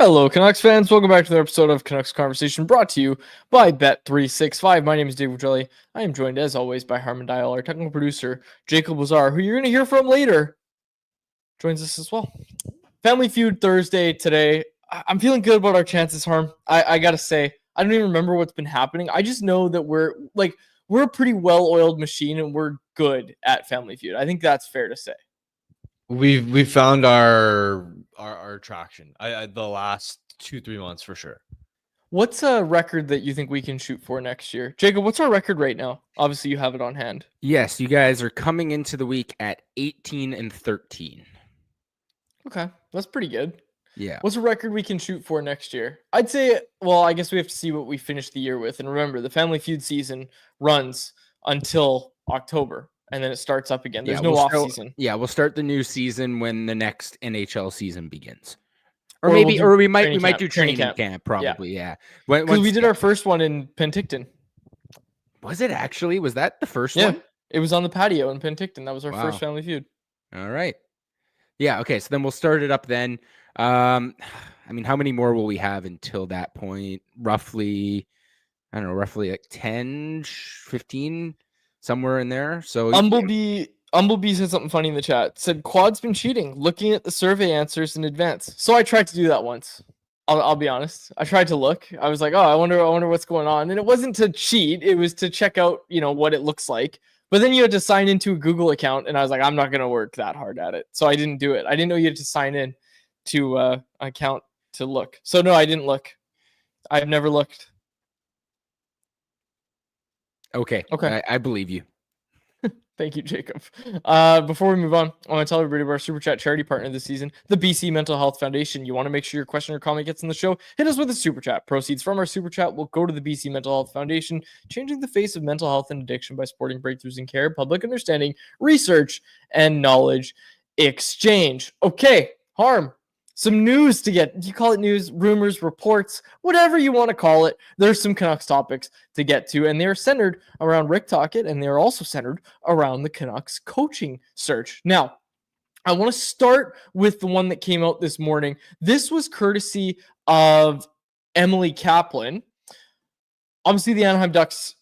Hello, Canucks fans. Welcome back to another episode of Canucks Conversation, brought to you by Bet365. My name is Dave Jelly. I am joined, as always, by Harmon Dial, our technical producer, Jacob Lazar, who you're going to hear from later, joins us as well. Family Feud Thursday today. I'm feeling good about our chances, Harm. I got to say, I don't even remember what's been happening. I just know that we're a pretty well-oiled machine, and we're good at Family Feud. I think that's fair to say. We've found our traction. The last 2-3 months for sure. What's a record that you think we can shoot for next year? Jacob, what's our record right now? Obviously, you have it on hand. Yes, you guys are coming into the week at 18-13. Okay, that's pretty good. Yeah. What's a record we can shoot for next year? I'd say, well, I guess we have to see what we finish the year with. And remember, the Family Feud season runs until October, and then it starts up again. There's no off season. Yeah, we'll start the new season when the next NHL season begins. Or we might do training camp probably. Yeah. Because we did our first one in Penticton. Was it actually? Was that the first one? It was on the patio in Penticton. That was our first Family Feud. All right. Yeah, okay. So then we'll start it up then. I mean, how many more will we have until that point? Roughly like 10, 15, somewhere in there. So Umblebee said something funny in the chat. Said Quad's been cheating, looking at the survey answers in advance. So I tried to do that once. I'll be honest. I tried to look. I was like, oh, I wonder what's going on. And it wasn't to cheat. It was to check out, what it looks like. But then you had to sign into a Google account, and I was like, I'm not going to work that hard at it. So I didn't do it. I didn't know you had to sign in to an account to look. So no, I didn't look. I've never looked. Okay. I believe you. Thank you, Jacob. Before we move on, I want to tell everybody about our Super Chat charity partner this season, the BC Mental Health Foundation. You want to make sure your question or comment gets in the show? Hit us with a Super Chat. Proceeds from our Super Chat will go to the BC Mental Health Foundation, changing the face of mental health and addiction by supporting breakthroughs in care, public understanding, research, and knowledge exchange. Okay, Harm. Some news to get. You call it news, rumors, reports, whatever you want to call it. There's some Canucks topics to get to, and they're centered around Rick Tocchet, and they're also centered around the Canucks coaching search. Now, I want to start with the one that came out this morning. This was courtesy of Emily Kaplan. Obviously, the Anaheim Ducks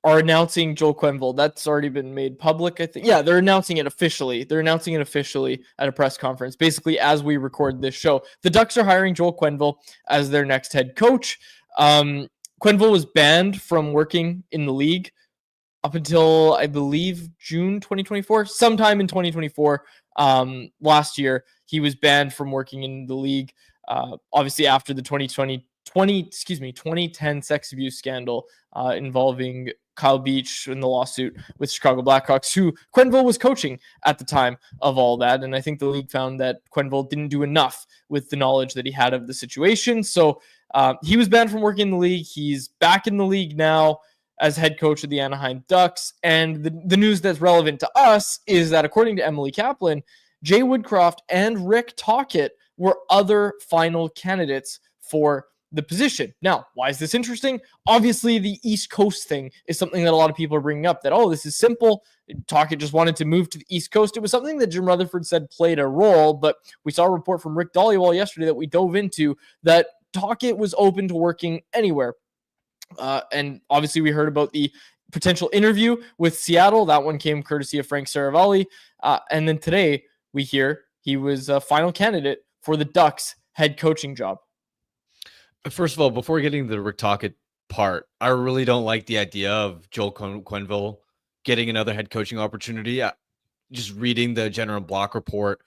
are announcing Joel Quenville. That's already been made public, I think. Yeah, they're announcing it officially. They're announcing it officially at a press conference, basically as we record this show. The Ducks are hiring Joel Quenville as their next head coach. Quenville was banned from working in the league up until, I believe, June 2024. Sometime in 2024, last year, he was banned from working in the league, obviously after the 2010 sex abuse scandal involving Kyle Beach in the lawsuit with Chicago Blackhawks, who Quenville was coaching at the time of all that. And I think the league found that Quenville didn't do enough with the knowledge that he had of the situation. So he was banned from working in the league. He's back in the league now as head coach of the Anaheim Ducks. And the news that's relevant to us is that, according to Emily Kaplan, Jay Woodcraft and Rick Tocchet were other final candidates for the position. Now, why is this interesting? Obviously, the East Coast thing is something that a lot of people are bringing up, that, this is simple. Tocchet just wanted to move to the East Coast. It was something that Jim Rutherford said played a role, but we saw a report from Rick Dhaliwal yesterday that we dove into that Tocchet was open to working anywhere. And obviously, we heard about the potential interview with Seattle. That one came courtesy of Frank Saravalli. And then today, we hear he was a final candidate for the Ducks head coaching job. First of all, before getting to the Rick Tocchet part, I really don't like the idea of Joel Quenville getting another head coaching opportunity. Just reading the General Block report,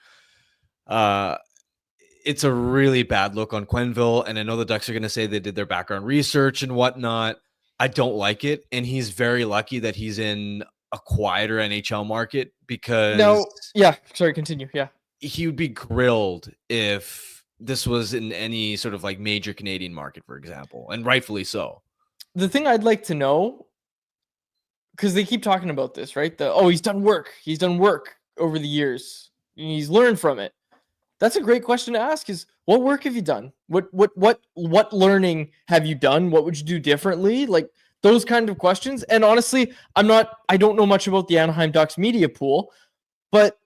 it's a really bad look on Quenville, and I know the Ducks are going to say they did their background research and whatnot. I don't like it, and he's very lucky that he's in a quieter NHL market because... continue. Yeah. He would be grilled if this was in any sort of like major Canadian market, for example, and rightfully so. The thing I'd like to know, because they keep talking about this, right? He's done work. He's done work over the years. He's learned from it. That's a great question to ask, is what work have you done? What learning have you done? What would you do differently? Like those kind of questions. And honestly, I don't know much about the Anaheim Ducks media pool, but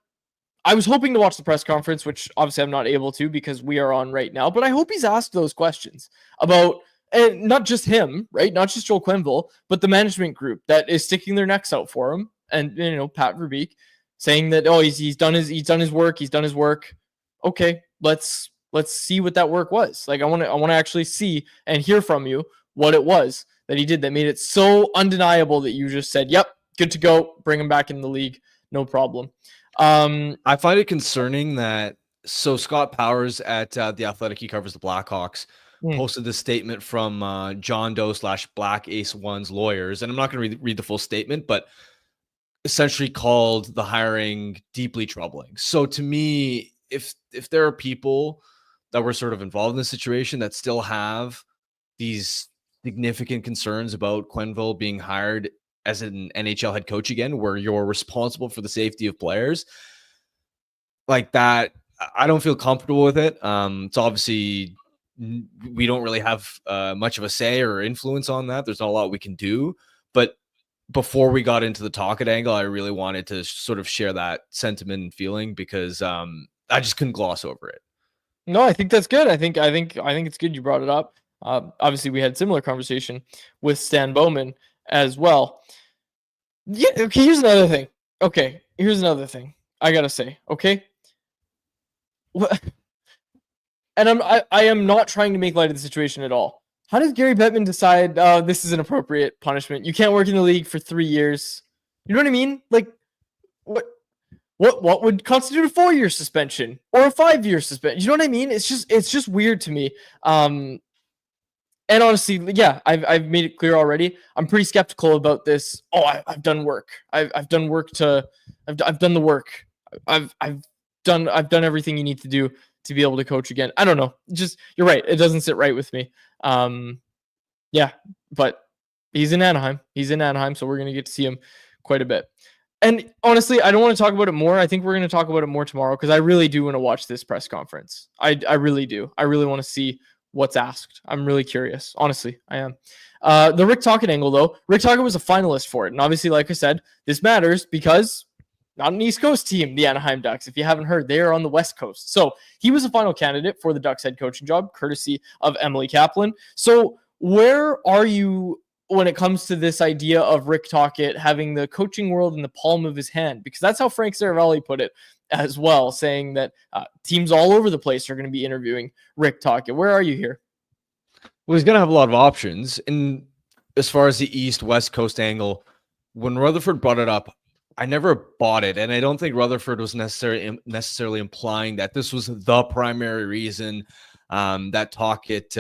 I was hoping to watch the press conference, which obviously I'm not able to because we are on right now, but I hope he's asked those questions about, and not just him, right? Not just Joel Quenville, but the management group that is sticking their necks out for him. And, Pat Verbeek saying that, oh, he's done his work. Okay, let's see what that work was. Like, I want to actually see and hear from you what it was that he did that made it so undeniable that you just said, yep, good to go, bring him back in the league, no problem. I find it concerning that Scott Powers at The Athletic, he covers the Blackhawks, posted this statement from John Doe / Black Ace One's lawyers, and I'm not going to read the full statement, but essentially called the hiring deeply troubling. So to me, if there are people that were sort of involved in the situation that still have these significant concerns about Quenville being hired as an NHL head coach again, where you're responsible for the safety of players like that, I don't feel comfortable with it. It's obviously, we don't really have much of a say or influence on that. There's not a lot we can do, but before we got into the Tocchet angle, I really wanted to sort of share that sentiment and feeling because I just couldn't gloss over it. No, I think that's good. I think it's good you brought it up. Obviously, we had similar conversation with Stan Bowman as well. Yeah. Okay. Here's another thing. I gotta say. Okay. And I am not trying to make light of the situation at all. How does Gary Bettman decide this is an appropriate punishment? You can't work in the league for 3 years. You know what I mean? Like, what would constitute a 4-year suspension or a 5-year suspension? You know what I mean? It's just weird to me. And honestly, yeah, I've made it clear already. I'm pretty skeptical about this. Oh, I've done work. I've done work I've done the work. I've done everything you need to do to be able to coach again. I don't know. Just, you're right. It doesn't sit right with me. Yeah, but he's in Anaheim. So we're gonna get to see him quite a bit. And honestly, I don't want to talk about it more. I think we're going to talk about it more tomorrow because I really do want to watch this press conference. I really do. I really want to see what's asked. I'm really curious. Honestly, I am. The Rick Tocchet angle, though. Rick Tocchet was a finalist for it. And obviously, like I said, this matters because not an East Coast team, the Anaheim Ducks. If you haven't heard, they are on the West Coast. So he was a final candidate for the Ducks head coaching job, courtesy of Emily Kaplan. So where are you when it comes to this idea of Rick Tocchet having the coaching world in the palm of his hand? Because that's how Frank Saravalli put it as well, saying that teams all over the place are going to be interviewing Rick Tocchet. Where are you here? Well, he's going to have a lot of options. And as far as the East-West Coast angle, when Rutherford brought it up, I never bought it. And I don't think Rutherford was necessarily implying that this was the primary reason that Tocchet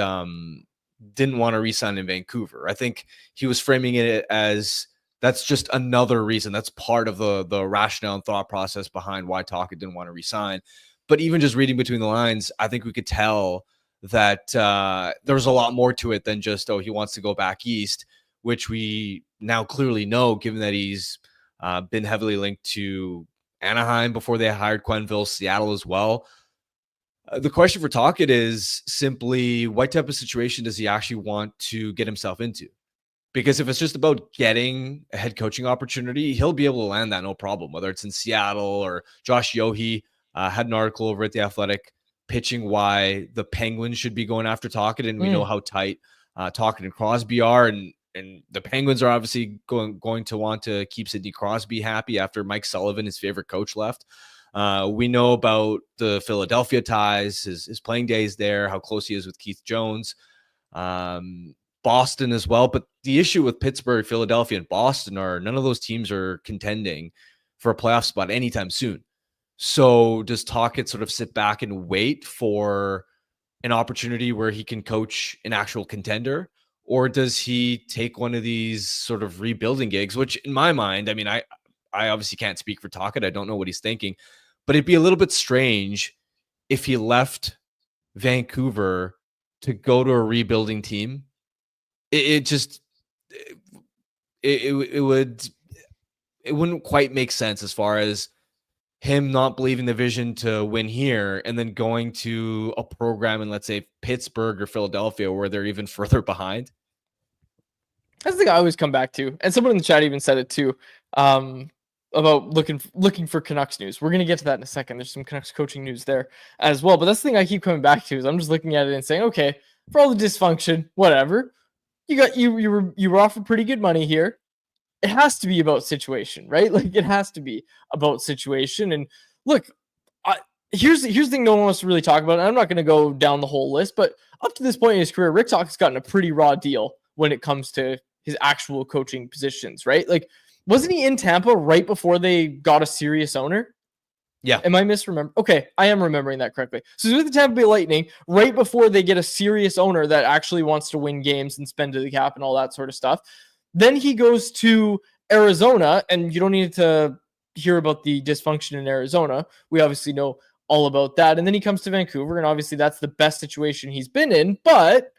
didn't want to re-sign in Vancouver. I think he was framing it as that's just another reason. That's part of the rationale and thought process behind why Tocchet didn't want to re-sign. But even just reading between the lines, I think we could tell that there was a lot more to it than just, oh, he wants to go back east, which we now clearly know, given that he's been heavily linked to Anaheim before they hired Quenville, Seattle as well. The question for Tocchet is simply, what type of situation does he actually want to get himself into? Because if it's just about getting a head coaching opportunity, he'll be able to land that no problem, whether it's in Seattle or Josh Yohe had an article over at The Athletic pitching why the Penguins should be going after Tocchet. And we know how tight Tocchet and Crosby are. And the Penguins are obviously going to want to keep Sidney Crosby happy after Mike Sullivan, his favorite coach, left. We know about the Philadelphia ties, his playing days there, how close he is with Keith Jones, Boston as well. But the issue with Pittsburgh, Philadelphia, and Boston are none of those teams are contending for a playoff spot anytime soon. So does Tocchet sort of sit back and wait for an opportunity where he can coach an actual contender? Or does he take one of these sort of rebuilding gigs, which in my mind, I mean, I obviously can't speak for Tocchet. I don't know what he's thinking, but it'd be a little bit strange if he left Vancouver to go to a rebuilding team. It wouldn't quite make sense as far as him not believing the vision to win here and then going to a program in, let's say, Pittsburgh or Philadelphia where they're even further behind. That's the thing I always come back to. And someone in the chat even said it too. about looking for Canucks news. We're gonna get to that in a second. There's some Canucks coaching news there as well. But that's the thing I keep coming back to is I'm just looking at it and saying, okay, for all the dysfunction, whatever, you were offered pretty good money here. It has to be about situation, right? Like it has to be about situation. And look, here's the thing no one wants to really talk about. And I'm not going to go down the whole list, but up to this point in his career, Rick Tocchet's gotten a pretty raw deal when it comes to his actual coaching positions, right? Like, wasn't he in Tampa right before they got a serious owner? Yeah. Am I misremembering? Okay, I am remembering that correctly. So he's with the Tampa Bay Lightning right before they get a serious owner that actually wants to win games and spend to the cap and all that sort of stuff. Then he goes to Arizona, and you don't need to hear about the dysfunction in Arizona. We obviously know all about that. And then he comes to Vancouver, and obviously that's the best situation he's been in. But,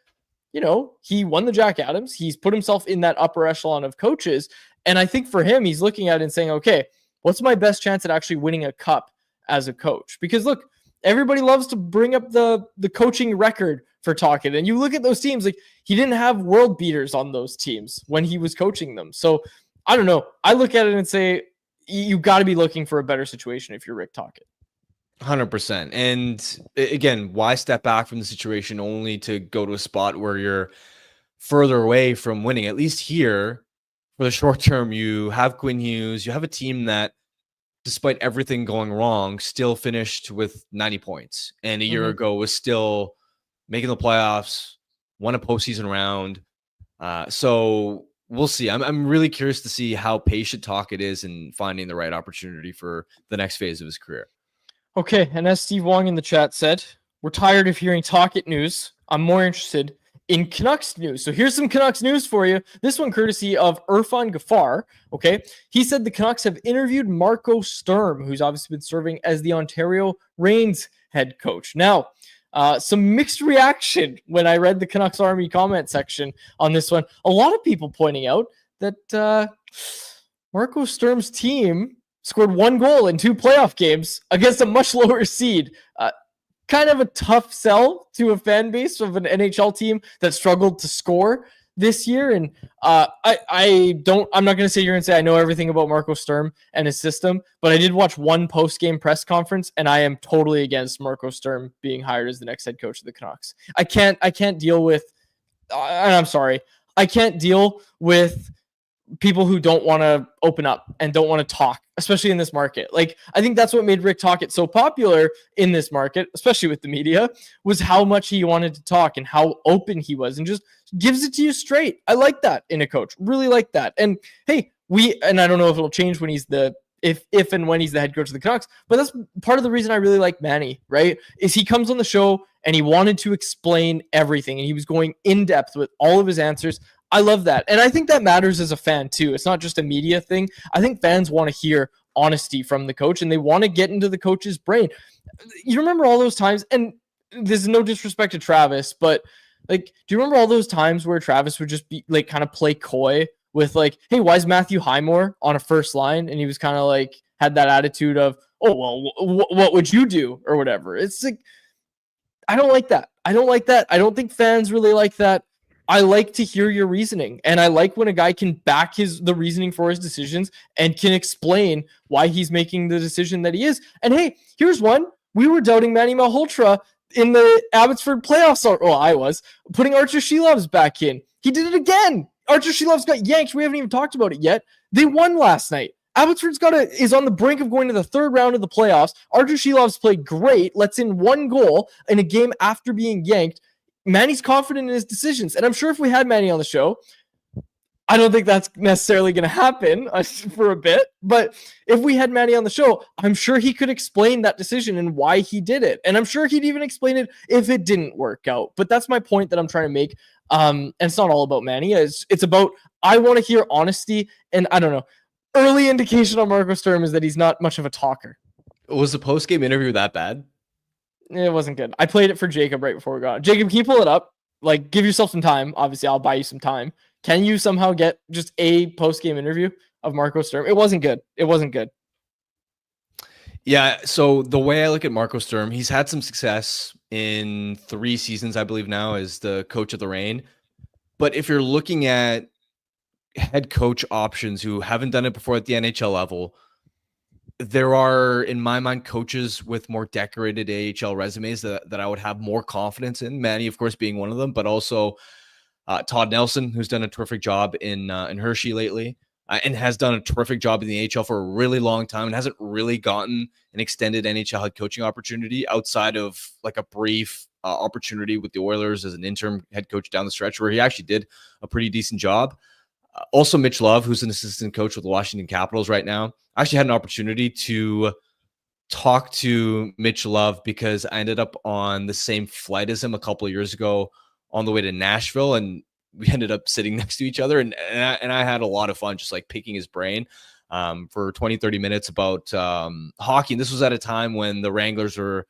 you know, he won the Jack Adams. He's put himself in that upper echelon of coaches. And I think for him, he's looking at it and saying, okay, what's my best chance at actually winning a cup as a coach? Because look, everybody loves to bring up the coaching record for Tocchet. And you look at those teams, like he didn't have world beaters on those teams when he was coaching them. So I don't know. I look at it and say, you got to be looking for a better situation if you're Rick Tocchet. 100%. And again, why step back from the situation only to go to a spot where you're further away from winning? At least here, for the short term, you have Quinn Hughes. You have a team that, despite everything going wrong, still finished with 90 points. And a year ago was still making the playoffs, won a postseason round. So we'll see. I'm really curious to see how patient Tocchet is in finding the right opportunity for the next phase of his career. Okay, and as Steve Wong in the chat said, we're tired of hearing Tocchet news. I'm more interested in Canucks news. So here's some Canucks news for you. This one courtesy of Irfan Ghaffar. Okay, he said the Canucks have interviewed Marco Sturm, who's obviously been serving as the Ontario Reigns head coach. Now, some mixed reaction when I read the Canucks Army comment section on this one. A lot of people pointing out that Marco Sturm's team scored 1 goal in 2 playoff games against a much lower seed. Kind of a tough sell to a fan base of an NHL team that struggled to score this year. And I'm not going to sit here and say I know everything about Marco Sturm and his system, but I did watch one post-game press conference, and I am totally against Marco Sturm being hired as the next head coach of the Canucks. I can't deal with, and I'm sorry, I can't deal with people who don't want to open up and don't want to talk, especially in this market. Like, I think that's what made Rick Tocchet so popular in this market, especially with the media, was how much he wanted to talk and how open he was and just gives it to you straight. I like that in a coach, really like that. And hey, and I don't know if it'll change when he's if and when he's the head coach of the Canucks, but that's part of the reason I really like Manny, right? Is he comes on the show and he wanted to explain everything and he was going in depth with all of his answers. I love that. And I think that matters as a fan too. It's not just a media thing. I think fans want to hear honesty from the coach and they want to get into the coach's brain. You remember all those times, and this is no disrespect to Travis, but like, do you remember all those times where Travis would just be like kind of play coy with like, hey, why is Matthew Highmore on a first line? And he was kind of like, had that attitude of, oh, well, what would you do or whatever. It's like, I don't like that. I don't think fans really like that. I like to hear your reasoning, and I like when a guy can back the reasoning for his decisions and can explain why he's making the decision that he is. And hey, here's one. We were doubting Manny Malhotra in the Abbotsford playoffs. Well, I was putting Archer Shelovs back in. He did it again. Archer Shelovs got yanked. We haven't even talked about it yet. They won last night. Abbotsford's is on the brink of going to the 3rd round of the playoffs. Archer Shelovs played great, lets in 1 goal in a game after being yanked. Manny's confident in his decisions. And I'm sure if we had Manny on the show, I don't think that's necessarily going to happen for a bit. But if we had Manny on the show, I'm sure he could explain that decision and why he did it. And I'm sure he'd even explain it if it didn't work out. But that's my point that I'm trying to make. And it's not all about Manny. It's about, I want to hear honesty. And I don't know. Early indication on Marco Sturm is that he's not much of a talker. Was the post-game interview that bad? It wasn't good. I played it for Jacob right before we got on. Jacob, can you pull it up? Like, give yourself some time. Obviously, I'll buy you some time. Can you somehow get just a post-game interview of Marco Sturm? It wasn't good. Yeah, so the way I look at Marco Sturm, he's had some success in 3 seasons, I believe now, as the coach of the Reign. But if you're looking at head coach options who haven't done it before at the NHL level, there are, in my mind, coaches with more decorated AHL resumes that I would have more confidence in. Manny, of course, being one of them, but also Todd Nelson, who's done a terrific job in Hershey lately, and has done a terrific job in the AHL for a really long time, and hasn't really gotten an extended NHL head coaching opportunity outside of like a brief opportunity with the Oilers as an interim head coach down the stretch, where he actually did a pretty decent job. Also, Mitch Love, who's an assistant coach with the Washington Capitals right now. I actually had an opportunity to talk to Mitch Love because I ended up on the same flight as him a couple of years ago on the way to Nashville, and we ended up sitting next to each other, and I had a lot of fun just like picking his brain for 20, 30 minutes about hockey. And this was at a time when the Wranglers were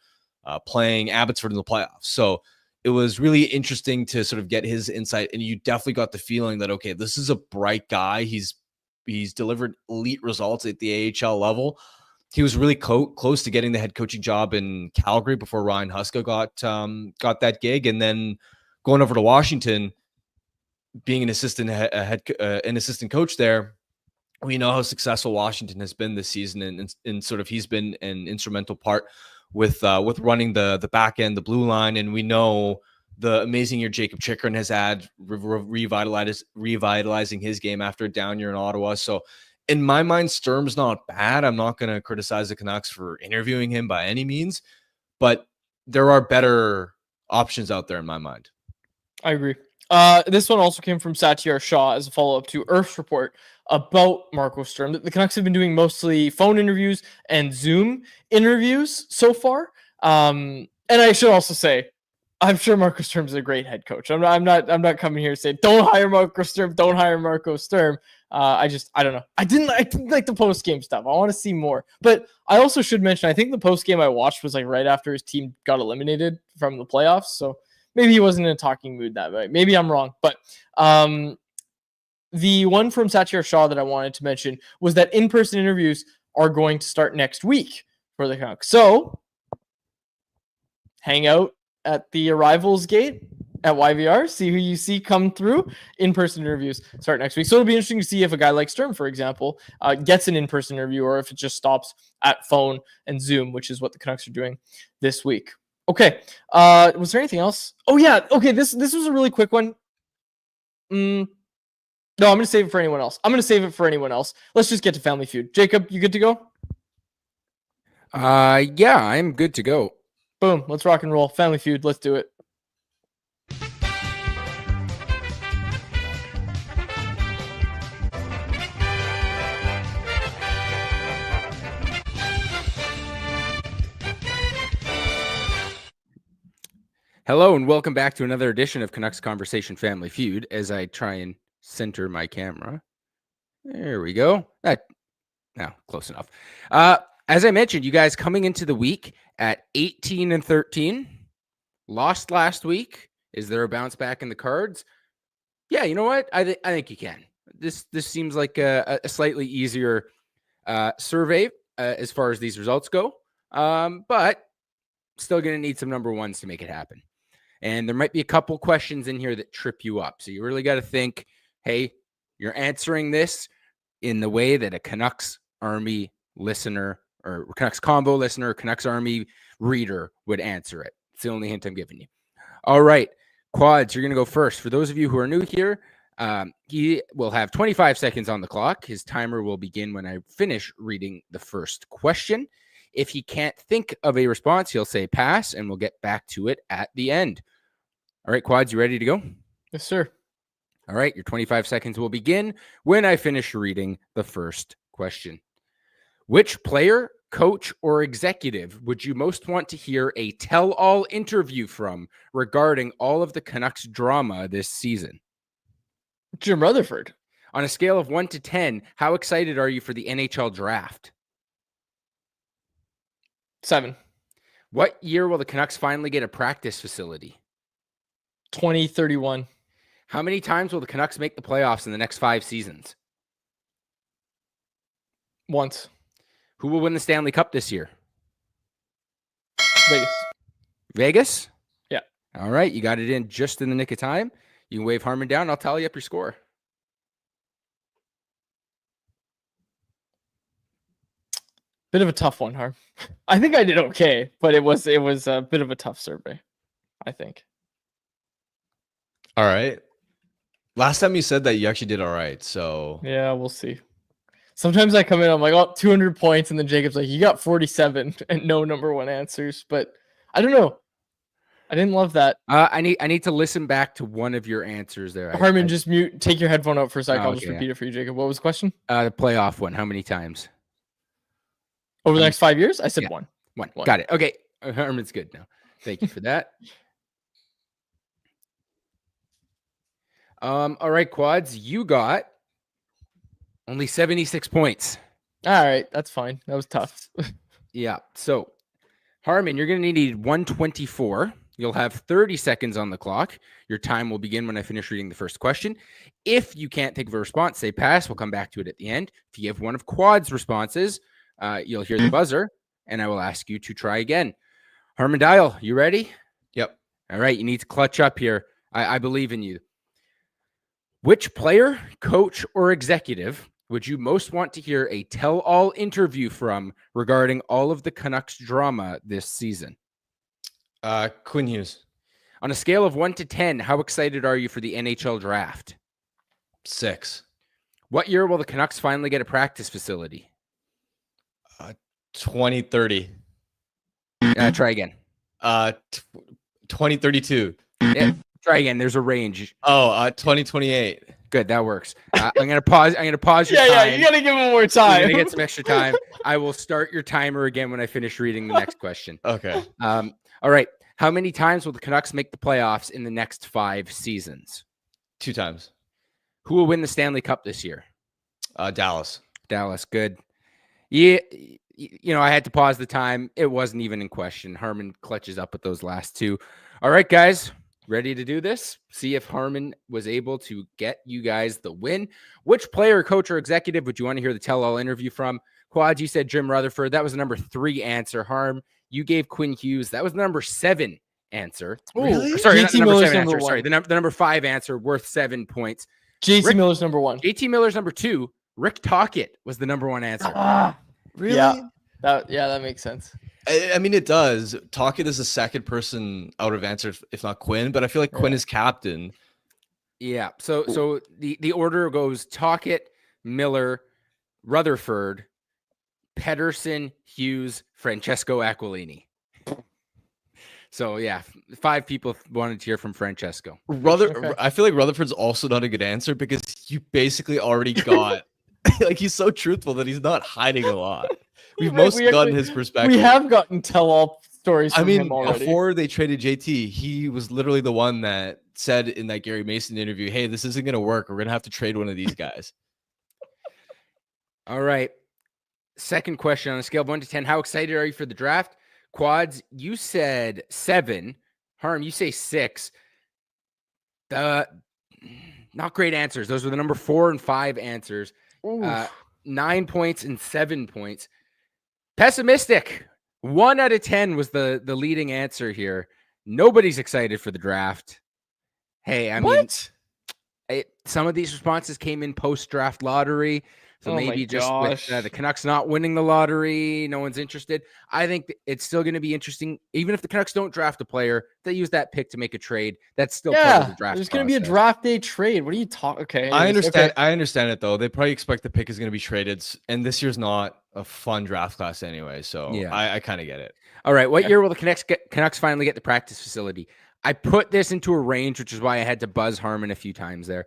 playing Abbotsford in the playoffs. So it was really interesting to sort of get his insight, and you definitely got the feeling that, okay, this is a bright guy. He's delivered elite results at the AHL level. He was really close to getting the head coaching job in Calgary before Ryan Huska got that gig, and then going over to Washington, being an assistant coach there. We know how successful Washington has been this season, and sort of he's been an instrumental part with running the back end, the blue line, and we know the amazing year Jacob Chikrin has had, revitalizing his game after a down year in Ottawa. So in my mind, Sturm's not bad. I'm not going to criticize the Canucks for interviewing him by any means, but there are better options out there in my mind. I agree. This one also came from Satyar Shah as a follow-up to Earth's report about Marco Sturm. The Canucks have been doing mostly phone interviews and Zoom interviews so far. And I should also say, I'm sure Marco Sturm is a great head coach. I'm not coming here to say don't hire Marco Sturm, don't hire Marco Sturm. I don't know. I didn't like the post game stuff. I want to see more. But I also should mention, I think the post game I watched was like right after his team got eliminated from the playoffs. So maybe he wasn't in a talking mood that way. Maybe I'm wrong. But the one from Satyar Shah that I wanted to mention was that in-person interviews are going to start next week for the Canucks. So hang out at the arrivals gate at YVR, see who you see come through. In-person interviews start next week. So it'll be interesting to see if a guy like Sturm, for example, gets an in-person interview, or if it just stops at phone and Zoom, which is what the Canucks are doing this week. Okay. Was there anything else? Oh yeah. Okay. This was a really quick one. No, I'm going to save it for anyone else. Let's just get to Family Feud. Jacob, you good to go? Yeah, I'm good to go. Boom. Let's rock and roll. Family Feud. Let's do it. Hello and welcome back to another edition of Canucks Conversation Family Feud. As I try and center my camera, there we go. Close enough. As I mentioned, you guys coming into the week at 18-13, lost last week. Is there a bounce back in the cards? Yeah, you know what? I think you can. This seems like a slightly easier survey as far as these results go, but still going to need some number ones to make it happen. And there might be a couple questions in here that trip you up. So you really got to think, hey, you're answering this in the way that a Canucks Army listener or Canucks Combo listener or Canucks Army reader would answer it. It's the only hint I'm giving you. All right, Quads, you're going to go first. For those of you who are new here, he will have 25 seconds on the clock. His timer will begin when I finish reading the first question. If he can't think of a response, he'll say pass, and we'll get back to it at the end. All right, Quads, you ready to go? Yes, sir. All right, your 25 seconds will begin when I finish reading the first question. Which player, coach, or executive would you most want to hear a tell-all interview from regarding all of the Canucks drama this season? Jim Rutherford. On a scale of 1 to 10, how excited are you for the NHL draft? 7. What year will the Canucks finally get a practice facility? 2031. How many times will the Canucks make the playoffs in the next 5 seasons? Once. Who will win the Stanley Cup this year? Vegas. Vegas? Yeah. All right, you got it in just in the nick of time. You can wave Harmon down. I'll tally up your score. Bit of a tough one, Harm. I think I did okay, but it was a bit of a tough survey, I think. All right. Last time you said that you actually did all right, so Yeah, we'll see. Sometimes I come in, I'm like, oh, 200 points, and then Jacob's like, you got 47 and no number one answers. But I don't know. I didn't love that. I need to listen back to one of your answers there. Harmon, just mute. Take your headphone out for a second. I'll just okay, repeat it for you, Jacob. What was the question? The playoff one. How many times? Over the next 5 years? I said one. One. Got it. Okay. Herman's good now. Thank you for that. All right, Quads. You got only 76 points. All right. That's fine. That was tough. Yeah. So, Harmon, you're going to need 124. You'll have 30 seconds on the clock. Your time will begin when I finish reading the first question. If you can't think of a response, say pass. We'll come back to it at the end. If you give one of Quad's responses, you'll hear the buzzer, and I will ask you to try again. Harmon Dial, you ready? Yep. All right, you need to clutch up here. I believe in you. Which player, coach, or executive would you most want to hear a tell-all interview from regarding all of the Canucks drama this season? Quinn Hughes. On a scale of 1 to 10, how excited are you for the NHL draft? 6. What year will the Canucks finally get a practice facility? 2030. Try again. 2032. Yeah, try again. There's a range. 2028. Good, that works. I'm gonna pause. I'm gonna pause your time. Yeah, you gotta give him more time. You're gonna get some extra time. I will start your timer again when I finish reading the next question. Okay. All right. How many times will the Canucks make the playoffs in the next 5 seasons? 2 times. Who will win the Stanley Cup this year? Dallas. Dallas. Good. Yeah. I had to pause the time. It wasn't even in question. Harmon clutches up with those last 2. All right, guys. Ready to do this? See if Harmon was able to get you guys the win. Which player, coach, or executive would you want to hear the tell-all interview from? Quad, you said Jim Rutherford. That was the number 3 answer. Harm, you gave Quinn Hughes. That was the number 7 answer. Really? Sorry, JT Miller's number 1. Sorry, the number 5 answer worth 7 points. JT Miller's number 1. JT Miller's number 2. Rick Tocchet was the number 1 answer. Really? Yeah. That makes sense. I mean, it does. Tocchet is the second person out of answer, if not Quinn, but I feel like Quinn is captain. Yeah. So the order goes Tocchet, Miller, Rutherford, Pedersen, Hughes, Francesco Aquilini. So yeah, 5 people wanted to hear from Francesco. Okay. I feel like Rutherford's also not a good answer because you basically already got like he's so truthful that he's not hiding a lot. We've mostly gotten his perspective. We have gotten tell-all stories from him already. Before they traded JT, he was literally the one that said in that Gary Mason interview, hey, this isn't going to work. We're going to have to trade one of these guys. All right. Second question on a scale of 1 to 10. How excited are you for the draft? Quads, you said 7. Harm, you say 6. Not great answers. Those were the number 4 and 5 answers. 9 points and 7 points. Pessimistic. 1 out of 10 was the leading answer here. Nobody's excited for the draft. Hey, I mean, some of these responses came in post-draft lottery. So maybe just with the Canucks not winning the lottery, no one's interested. I think it's still going to be interesting. Even if the Canucks don't draft a player, they use that pick to make a trade. That's still part of the draft. There's going to be a draft day trade. What are you talking? Okay, I understand. Okay. I understand it though. They probably expect the pick is going to be traded, and this year's not a fun draft class anyway. So yeah. I kind of get it. All right. What year will the Canucks finally get the practice facility? I put this into a range, which is why I had to buzz Harmon a few times there.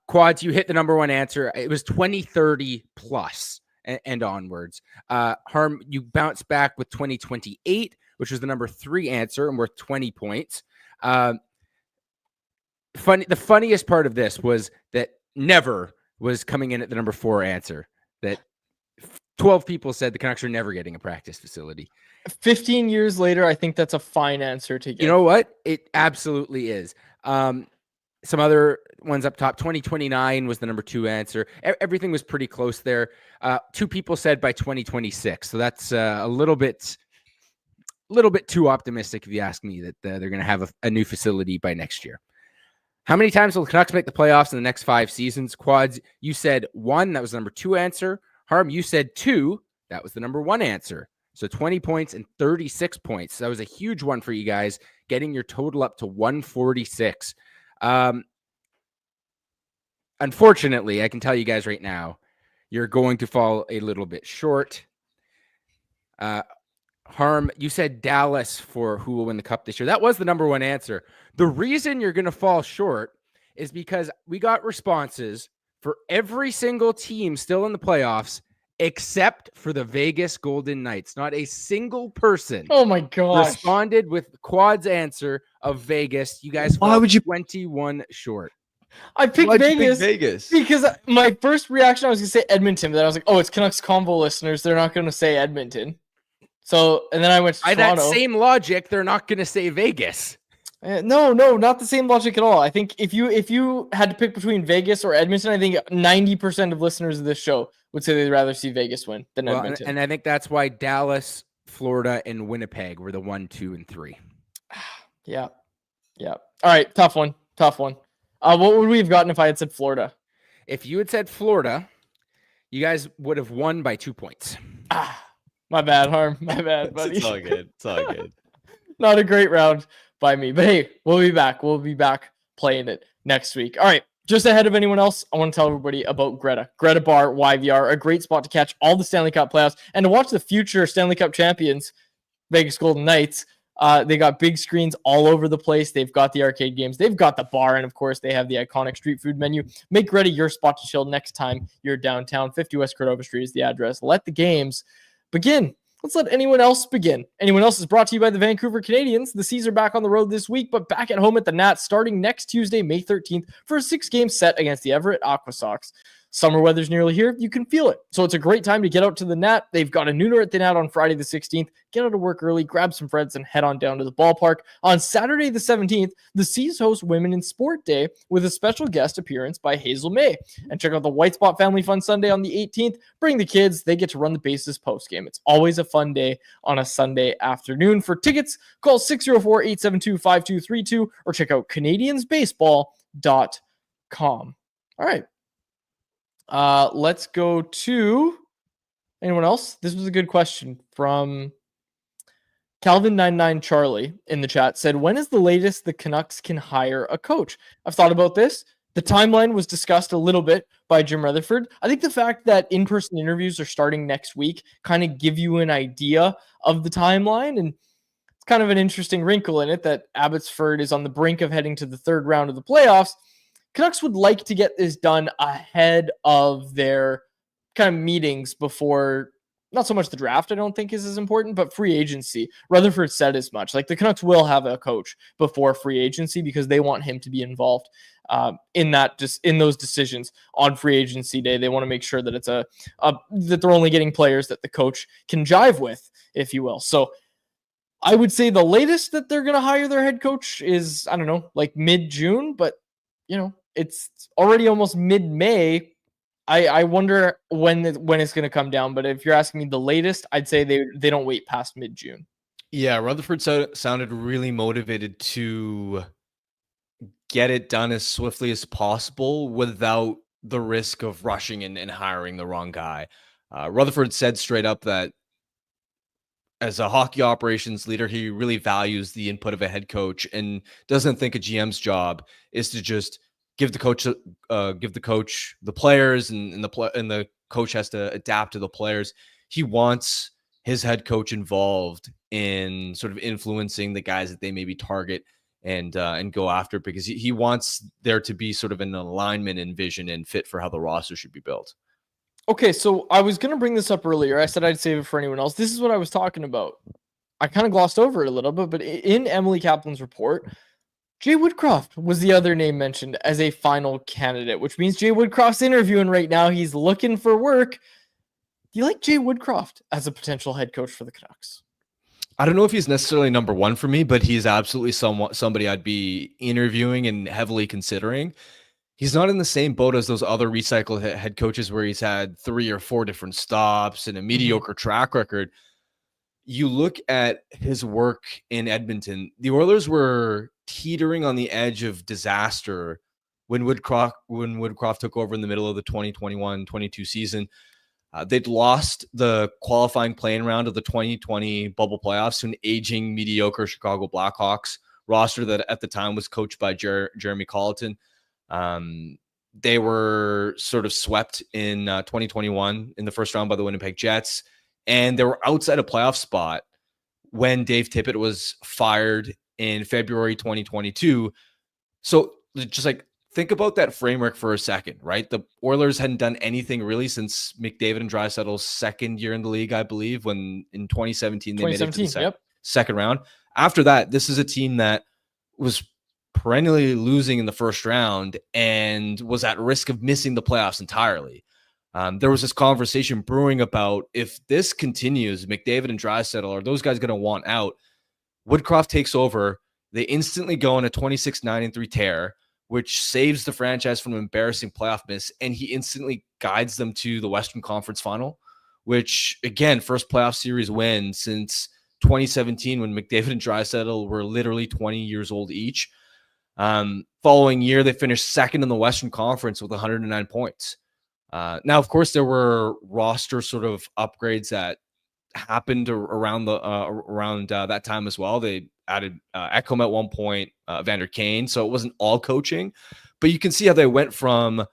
Quads, you hit the number 1 answer. It was 2030 plus and onwards. Harm, you bounced back with 2028, which was the number 3 answer and worth 20 points. The funniest part of this was that never was coming in at the number 4 answer. That 12 people said the Canucks are never getting a practice facility. 15 years later, I think that's a fine answer to get. You know what? It absolutely is. Some other ones up top, 2029 was the number 2 answer. Everything was pretty close there. 2 people said by 2026. So that's a little bit too optimistic if you ask me that they're going to have a new facility by next year. How many times will the Canucks make the playoffs in the next 5 seasons? Quads, you said 1. That was the number 2 answer. Harm, you said 2. That was the number one answer. So 20 points and 36 points. That was a huge one for you guys, getting your total up to 146. Unfortunately, I can tell you guys right now, you're going to fall a little bit short. Harm, you said Dallas for who will win the cup this year. That was the number one answer. The reason you're going to fall short is because we got responses for every single team still in the playoffs except for the Vegas Golden Knights. Not a single person Oh my gosh. responded with Quad's answer of Vegas. You guys Why fall would you- 21 short. I picked Why'd you pick Vegas, Vegas? because my first reaction, I was going to say Edmonton, but then I was like, oh, it's Canucks Convo listeners. They're not going to say Edmonton. So, and then I went to By that Toronto. same logic, they're not going to say Vegas. No, not the same logic at all. I think if you had to pick between Vegas or Edmonton, I think 90% of listeners of this show would say they'd rather see Vegas win than Well, Edmonton. and I think that's why Dallas, Florida, and Winnipeg were the 1, 2, and 3. Yeah. All right, tough one. What would we have gotten if I had said Florida? If you had said Florida, you guys would have won by 2 points. My bad, Harm. My bad, buddy. It's all good. It's all good. Not a great round by me, but hey, we'll be back. We'll be back playing it next week. All right. Just ahead of anyone else, I want to tell everybody about Greta Bar YVR, a great spot to catch all the Stanley Cup playoffs and to watch the future Stanley Cup champions, Vegas Golden Knights. They got big screens all over the place. They've got the arcade games. They've got the bar. And of course, they have the iconic street food menu. Make Greta your spot to chill next time you're downtown. 50 West Cordova Street is the address. Let the games begin. Let's let anyone else begin. Anyone else is brought to you by the Vancouver Canadians. The Seas are back on the road this week, but back at home at the Nats starting next Tuesday, May 13th, for a 6-game set against the Everett Aquasox. Summer weather's nearly here. You can feel it. So it's a great time to get out to the Nat. They've got a nooner at the Nat on Friday the 16th. Get out of work early, grab some friends, and head on down to the ballpark. On Saturday the 17th, the Seas host Women in Sport Day with a special guest appearance by Hazel May. And check out the White Spot Family Fun Sunday on the 18th. Bring the kids. They get to run the bases postgame. It's always a fun day on a Sunday afternoon. For tickets, call 604-872-5232 or check out CanadiansBaseball.com. All right. Let's go to anyone else. This was a good question from Calvin99 Charlie in the chat. Said, when is the latest the Canucks can hire a coach? I've thought about this. The timeline was discussed a little bit by Jim Rutherford. I think the fact that in-person interviews are starting next week kind of give you an idea of the timeline, and it's kind of an interesting wrinkle in it that Abbotsford is on the brink of heading to the third round of the playoffs. Canucks would like to get this done ahead of their kind of meetings before, not so much the draft, I don't think is as important, but free agency. Rutherford said as much. Like, the Canucks will have a coach before free agency because they want him to be involved in those decisions on free agency day. They want to make sure that it's that they're only getting players that the coach can jive with, if you will. So I would say the latest that they're going to hire their head coach is, I don't know, like mid-June, but it's already almost mid-May. I wonder when it's going to come down. But if you're asking me the latest, I'd say they don't wait past mid-June. Yeah, Rutherford sounded really motivated to get it done as swiftly as possible without the risk of rushing and hiring the wrong guy. Rutherford said straight up that as a hockey operations leader, he really values the input of a head coach and doesn't think a GM's job is to just give the coach the players and the coach has to adapt to the players. He wants his head coach involved in sort of influencing the guys that they maybe target and go after, because he wants there to be sort of an alignment in vision and fit for how the roster should be built. Okay, so I was going to bring this up earlier. I said I'd save it for anyone else. This is what I was talking about. I kind of glossed over it a little bit, but in Emily Kaplan's report, Jay Woodcraft was the other name mentioned as a final candidate, which means Jay Woodcraft's interviewing right now. He's looking for work. Do you like Jay Woodcraft as a potential head coach for the Canucks? I don't know if he's necessarily number one for me, but he's absolutely somebody I'd be interviewing and heavily considering. He's not in the same boat as those other recycled head coaches where he's had 3 or 4 different stops and a mediocre track record. You look at his work in Edmonton, the Oilers were teetering on the edge of disaster when Woodcraft took over in the middle of the 2021-22 season. They'd lost the qualifying playing round of the 2020 bubble playoffs to an aging, mediocre Chicago Blackhawks roster that at the time was coached by Jeremy Colleton. They were sort of swept in 2021 in the first round by the Winnipeg Jets, and they were outside a playoff spot when Dave Tippett was fired in February 2022. So just like, think about that framework for a second, right? The Oilers hadn't done anything really since McDavid and Draisaitl's second year in the league, I believe, when in 2017 they made it to the second round. After that, this is a team that was perennially losing in the first round and was at risk of missing the playoffs entirely. There was this conversation brewing about, if this continues, McDavid and Draisaitl, are those guys going to want out? Woodcraft takes over. They instantly go on a 26-9-3 tear, which saves the franchise from an embarrassing playoff miss, and he instantly guides them to the Western Conference Final, which, again, first playoff series win since 2017 when McDavid and Draisaitl were literally 20 years old each. Following year, they finished second in the Western Conference with 109 points. Now, of course, there were roster sort of upgrades that happened around that time as well. They added Ekholm at one point, Vander Kane, so it wasn't all coaching, but you can see how they went from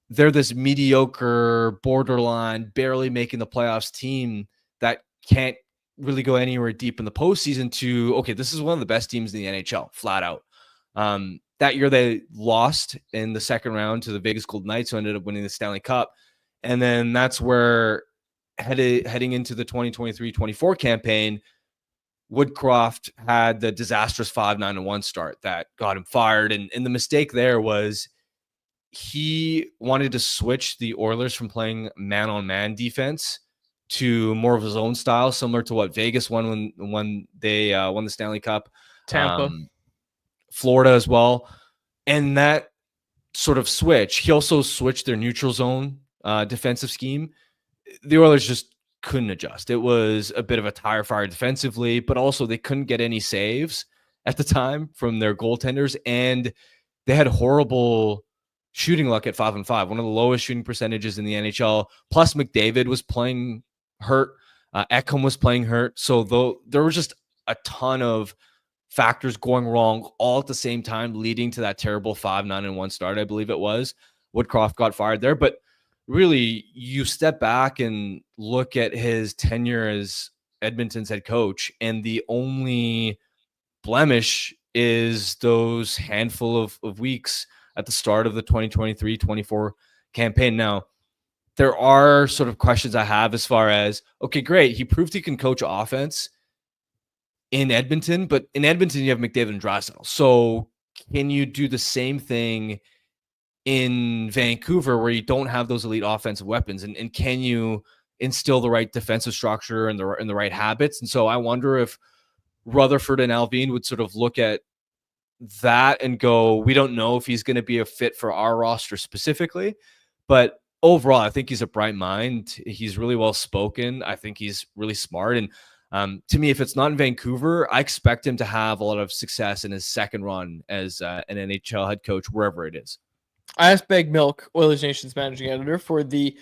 they're this mediocre, borderline, barely making the playoffs team that can't really go anywhere deep in the postseason to, okay, this is one of the best teams in the NHL, flat out. That year they lost in the second round to the Vegas Golden Knights, who ended up winning the Stanley Cup. And then that's where heading into the 2023-24 campaign, Woodcraft had the disastrous 5-9-1 start that got him fired. And the mistake there was he wanted to switch the Oilers from playing man-on-man defense to more of his own style, similar to what Vegas won when they won the Stanley Cup. Tampa. Florida as well. And that sort of switch, he also switched their neutral zone defensive scheme. The Oilers just couldn't adjust. It was a bit of a tire fire defensively, but also they couldn't get any saves at the time from their goaltenders. And they had horrible shooting luck at 5-5, one of the lowest shooting percentages in the NHL. Plus McDavid was playing hurt. Ekholm was playing hurt. So there was just a ton of factors going wrong all at the same time, leading to that terrible 5-9-1 start, I believe it was. Woodcraft got fired there. But really, you step back and look at his tenure as Edmonton's head coach, and the only blemish is those handful of weeks at the start of the 2023-24 campaign. Now, there are sort of questions I have as far as, okay, great, he proved he can coach offense in Edmonton, but in Edmonton you have McDavid and Draisaitl. So can you do the same thing in Vancouver where you don't have those elite offensive weapons? And can you instill the right defensive structure and the right habits? And so I wonder if Rutherford and Alvin would sort of look at that and go, we don't know if he's going to be a fit for our roster specifically, but overall, I think he's a bright mind. He's really well spoken. I think he's really smart. And to me, if it's not in Vancouver, I expect him to have a lot of success in his second run as an NHL head coach, wherever it is. I asked Beg Milk, Oilers Nation's managing editor, for the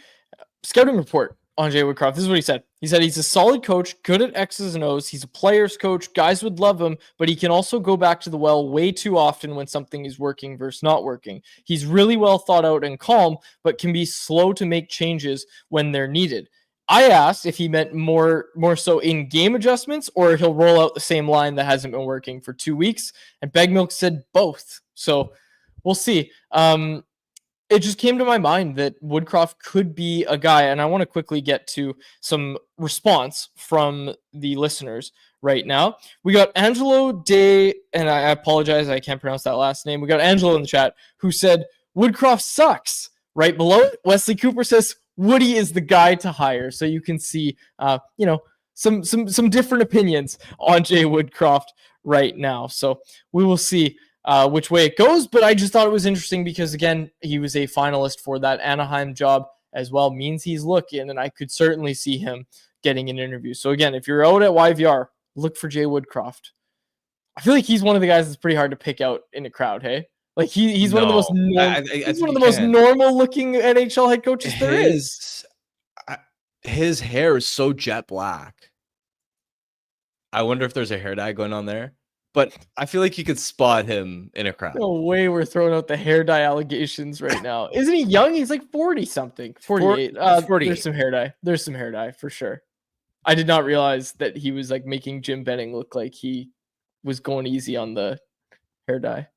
scouting report on Jay Woodcraft. This is what he said. He said he's a solid coach, good at X's and O's. He's a player's coach. Guys would love him, but he can also go back to the well way too often when something is working versus not working. He's really well thought out and calm, but can be slow to make changes when they're needed. I asked if he meant more so in-game adjustments, or he'll roll out the same line that hasn't been working for 2 weeks. And Beg Milk said both. So we'll see. It just came to my mind that Woodcraft could be a guy, and I want to quickly get to some response from the listeners right now. We got Angelo De, and I apologize, I can't pronounce that last name. We got Angelo in the chat who said, Woodcraft sucks. Right below it, Wesley Cooper says, Woody is the guy to hire. So you can see, some different opinions on Jay Woodcraft right now. So we will see which way it goes. But I just thought it was interesting because, again, he was a finalist for that Anaheim job as well. Means he's looking, and I could certainly see him getting an interview. So, again, if you're out at YVR, look for Jay Woodcraft. I feel like he's one of the guys that's pretty hard to pick out in a crowd, hey? Like he's one of the most normal looking NHL head coaches there is. his hair is so jet black. I wonder if there's a hair dye going on there. But I feel like you could spot him in a crowd. No way we're throwing out the hair dye allegations right now. Isn't he young? He's like 40 something. 48. 48. There's some hair dye. There's some hair dye for sure. I did not realize that he was like making Jim Benning look like he was going easy on the hair dye.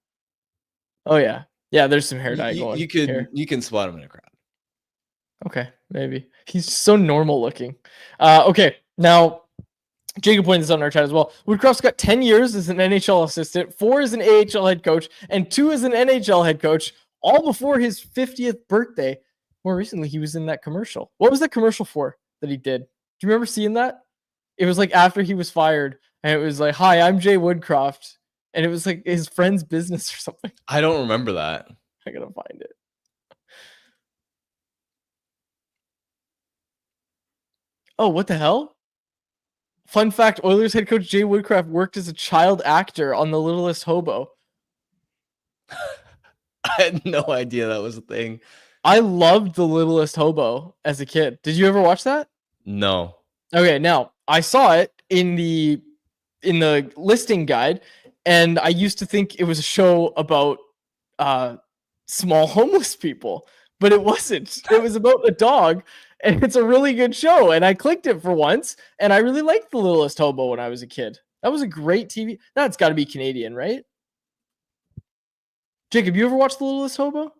Oh yeah. Yeah, there's some hair dye going. You can spot him in a crowd. Okay, maybe. He's so normal looking. Okay, now Jacob pointed this out in our chat as well. Woodcraft's got 10 years as an NHL assistant, 4 as an AHL head coach, and 2 as an NHL head coach, all before his 50th birthday. More recently, he was in that commercial. What was that commercial for that he did? Do you remember seeing that? It was like after he was fired, and it was like, "Hi, I'm Jay Woodcraft," and it was like his friend's business or something. I don't remember that. I gotta find it. Oh, what the hell? Fun fact, Oilers head coach Jay Woodcraft worked as a child actor on The Littlest Hobo. I had no idea that was a thing. I loved The Littlest Hobo as a kid. Did you ever watch that? No. Okay, now I saw it in the listing guide, and I used to think it was a show about small homeless people, but it wasn't. It was about a dog. And it's a really good show. And I clicked it for once. And I really liked The Littlest Hobo when I was a kid. That was a great TV. That's got to be Canadian, right? Jacob, you ever watched The Littlest Hobo?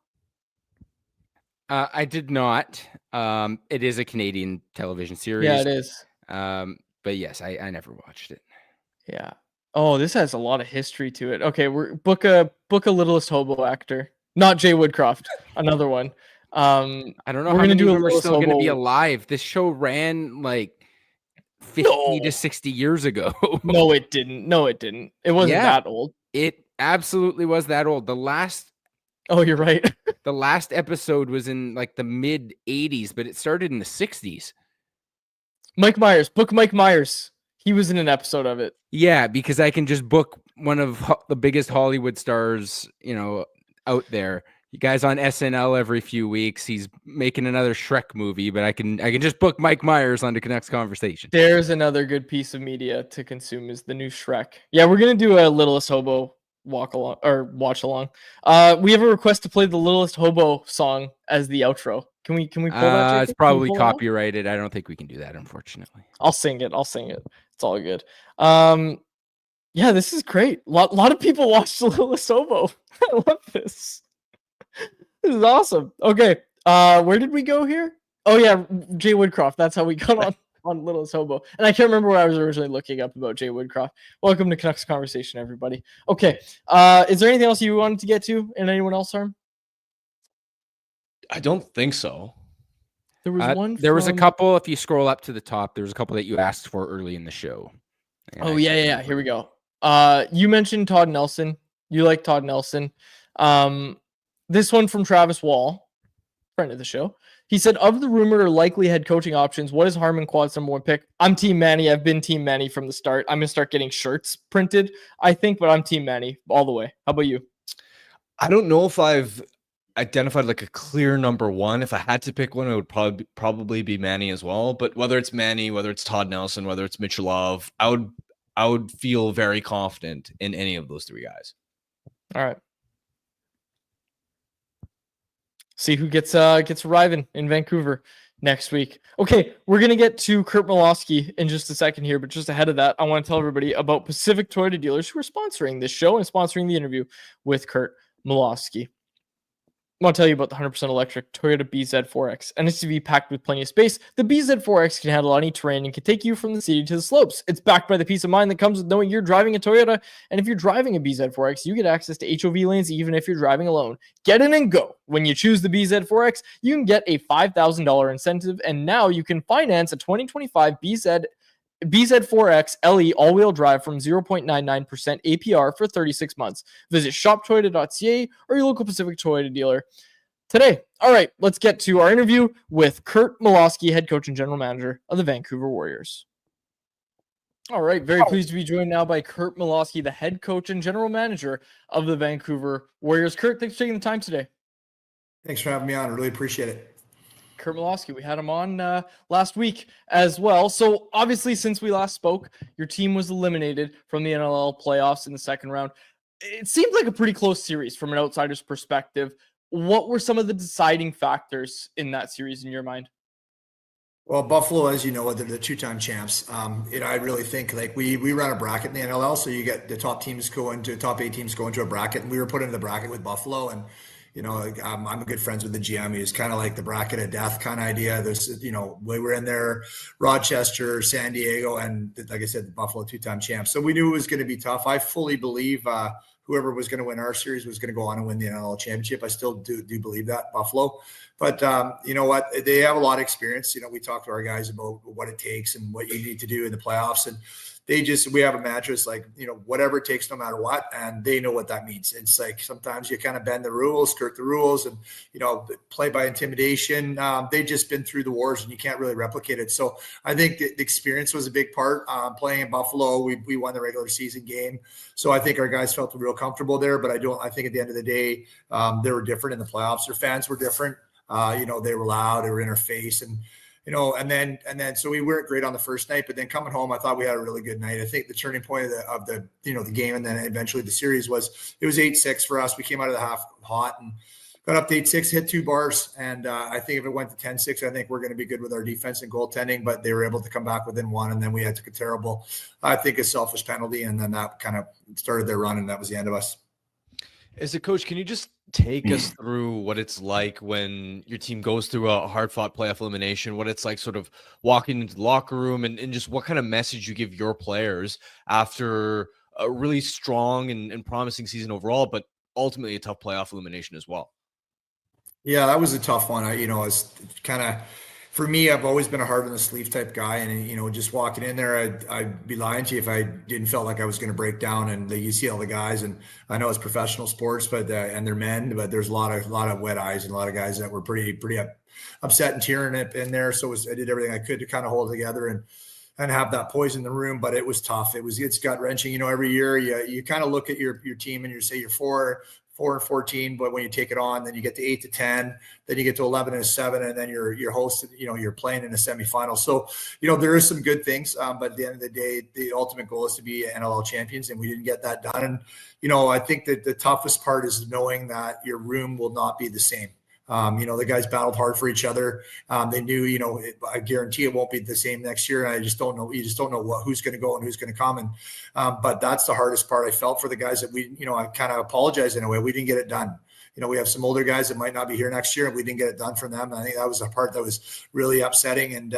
I did not. It is a Canadian television series. Yeah, it is. But yes, I never watched it. Yeah. Oh, this has a lot of history to it. Okay, we're book a Littlest Hobo actor. Not Jay Woodcraft. Another one. I don't know we're how gonna many do of them are still going to be Hobo. alive. This show ran like 50 to 60 years ago. No, it didn't. It wasn't that old. It absolutely was that old. Oh, you're right. The last episode was in like the mid 80s, but it started in the 60s. Mike Myers. Book Mike Myers. He was in an episode of it. Yeah, because I can just book one of the biggest Hollywood stars, out there. You guys on SNL every few weeks. He's making another Shrek movie, but I can just book Mike Myers onto Canucks Conversation. There's another good piece of media to consume is the new Shrek. Yeah, we're gonna do a Littlest Hobo watch along. We have a request to play the Littlest Hobo song as the outro. Can we pull that? Jacob? It's probably copyrighted. I don't think we can do that, unfortunately. I'll sing it. It's all good. Yeah, this is great. A lot of people watched the Littlest Hobo. I love this. This is awesome. Okay, where did we go here? Oh yeah, Jay Woodcraft. That's how we got on Littlest Hobo. And I can't remember what I was originally looking up about Jay Woodcraft. Welcome to Canucks Conversation, everybody. Okay, is there anything else you wanted to get to? And anyone else, Harm? I don't think so. There was one. There was a couple. If you scroll up to the top, there was a couple that you asked for early in the show. Oh yeah. Here we go. You mentioned Todd Nelson. You like Todd Nelson. This one from Travis Wall, friend of the show. He said, of the rumored or likely head coaching options, what is Harman Quad's number one pick? I'm Team Manny. I've been Team Manny from the start. I'm going to start getting shirts printed, I think, but I'm Team Manny all the way. How about you? I don't know if I've identified like a clear number one. If I had to pick one, it would probably be Manny as well. But whether it's Manny, whether it's Todd Nelson, whether it's Mitchell Love, I would feel very confident in any of those three guys. All right. See who gets arriving in Vancouver next week. Okay, we're gonna get to Curt Malawsky in just a second here, but just ahead of that, I want to tell everybody about Pacific Toyota dealers who are sponsoring this show and sponsoring the interview with Curt Malawsky. I want to tell you about the 100% electric Toyota BZ4X, an SUV packed with plenty of space. The BZ4X can handle any terrain and can take you from the city to the slopes. It's backed by the peace of mind that comes with knowing you're driving a Toyota. And if you're driving a BZ4X, you get access to HOV lanes even if you're driving alone. Get in and go. When you choose the BZ4X, you can get a $5,000 incentive, and now you can finance a 2025 BZ4X LE all-wheel drive from 0.99% APR for 36 months. Visit shoptoyota.ca or your local Pacific Toyota dealer today. All right, let's get to our interview with Curt Malawsky, head coach and general manager of the Vancouver Warriors. All right, very pleased to be joined now by Curt Malawsky, the head coach and general manager of the Vancouver Warriors. Curt, thanks for taking the time today. Thanks for having me on. I really appreciate it. Curt Malawsky. We had him on last week as well. So obviously, since we last spoke, your team was eliminated from the NLL playoffs in the second round. It seemed like a pretty close series from an outsider's perspective. What were some of the deciding factors in that series in your mind? Well, Buffalo, as you know, they're the two-time champs. I really think like we run a bracket in the NLL, so you get the top 8 teams go into a bracket, and we were put into the bracket with Buffalo, and I'm good friends with the GM. He's kind of like the bracket of death kind of idea. There's we were in there, Rochester, San Diego, and like I said, the Buffalo two-time champs. So we knew it was going to be tough. I fully believe whoever was going to win our series was going to go on and win the NLL championship. I still do believe that, Buffalo. But you know what? They have a lot of experience. We talk to our guys about what it takes and what you need to do in the playoffs. And we have a mantra. It's like, whatever it takes, no matter what. And they know what that means. It's like sometimes you kind of bend the rules, skirt the rules, and, play by intimidation. They've just been through the wars and you can't really replicate it. So I think the experience was a big part. Playing in Buffalo, we won the regular season game. So I think our guys felt real comfortable there. But I think at the end of the day, they were different in the playoffs. Their fans were different. They were loud, they were in our face, and and then so we weren't great on the first night, but then coming home, I thought we had a really good night. I think the turning point of the the game, and then eventually the series was 8-6 for us. We came out of the half hot and got up to 8-6, hit 2 bars, and I think if it went to 10-6, I think we're going to be good with our defense and goaltending. But they were able to come back within 1, and then we had a terrible, I think, a selfish penalty, and then that kind of started their run, and that was the end of us. As a coach, can you just take us through what it's like when your team goes through a hard-fought playoff elimination, what it's like sort of walking into the locker room, and just what kind of message you give your players after a really strong and promising season overall, but ultimately a tough playoff elimination as well? Yeah, that was a tough one. It's kind of, for me, I've always been a hard on the sleeve type guy, and just walking in there, I'd be lying to you if I didn't feel like I was going to break down. And you see all the guys, and I know it's professional sports, but and they're men, but there's a lot of wet eyes and a lot of guys that were pretty upset and tearing it in there. So I did everything I could to kind of hold it together and have that poise in the room, but it was tough. It's gut wrenching. Every year you kind of look at your team and you say you're 4-14, but when you take it on, then you get to 8-10, then you get to 11-7, and then you're hosted, you're playing in a semifinal. So, there is some good things, but at the end of the day, the ultimate goal is to be NLL champions, and we didn't get that done. And, I think that the toughest part is knowing that your room will not be the same. The guys battled hard for each other. They knew, I guarantee it won't be the same next year. And I just don't know. You just don't know who's going to go and who's going to come. And but that's the hardest part. I felt for the guys that I kind of apologize in a way. We didn't get it done. We have some older guys that might not be here next year, and we didn't get it done for them. And I think that was a part that was really upsetting. And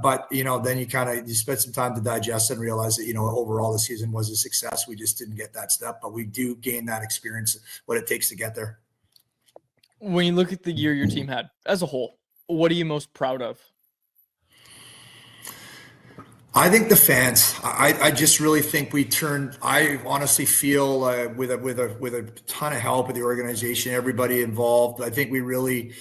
but then you spend some time to digest and realize that overall the season was a success. We just didn't get that step, but we do gain that experience, what it takes to get there. When you look at the year your team had as a whole, what are you most proud of? I think the fans. I just really think we turned. I honestly feel with a ton of help with the organization, everybody involved. I think we really,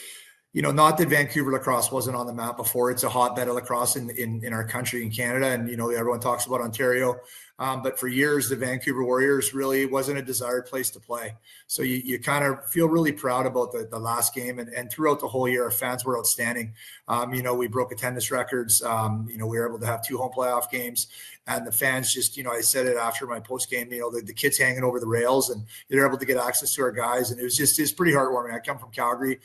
not that Vancouver lacrosse wasn't on the map before. It's a hotbed of lacrosse in our country, in Canada, and everyone talks about Ontario. But for years, the Vancouver Warriors really wasn't a desired place to play. So you kind of feel really proud about the last game, and throughout the whole year, our fans were outstanding. We broke attendance records. We were able to have 2 home playoff games, and the fans just, I said it after my post game, the kids hanging over the rails, and they're able to get access to our guys. And it's pretty heartwarming. I come from Calgary,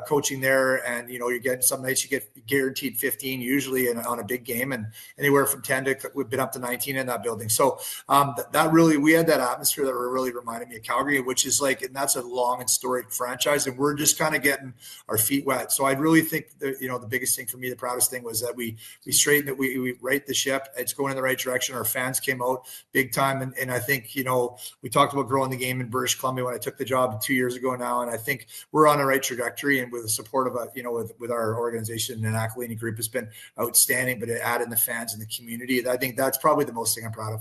coaching there, and, you're getting some nights you get guaranteed 15 usually on a big game, and anywhere from 10 to we've been up to 19 in that building. So that really, we had that atmosphere that really reminded me of Calgary, which is like, and that's a long and storied franchise, and we're just kind of getting our feet wet. So I really think that, the biggest thing for me, the proudest thing was that we straightened it. We right the ship. It's going in the right direction. Our fans came out big time. And I think, we talked about growing the game in British Columbia when I took the job 2 years ago now. And I think we're on the right trajectory, and with the support of with our organization and Aquilini Group has been outstanding, but it added the fans and the community. I think that's probably the most thing I'm proud of.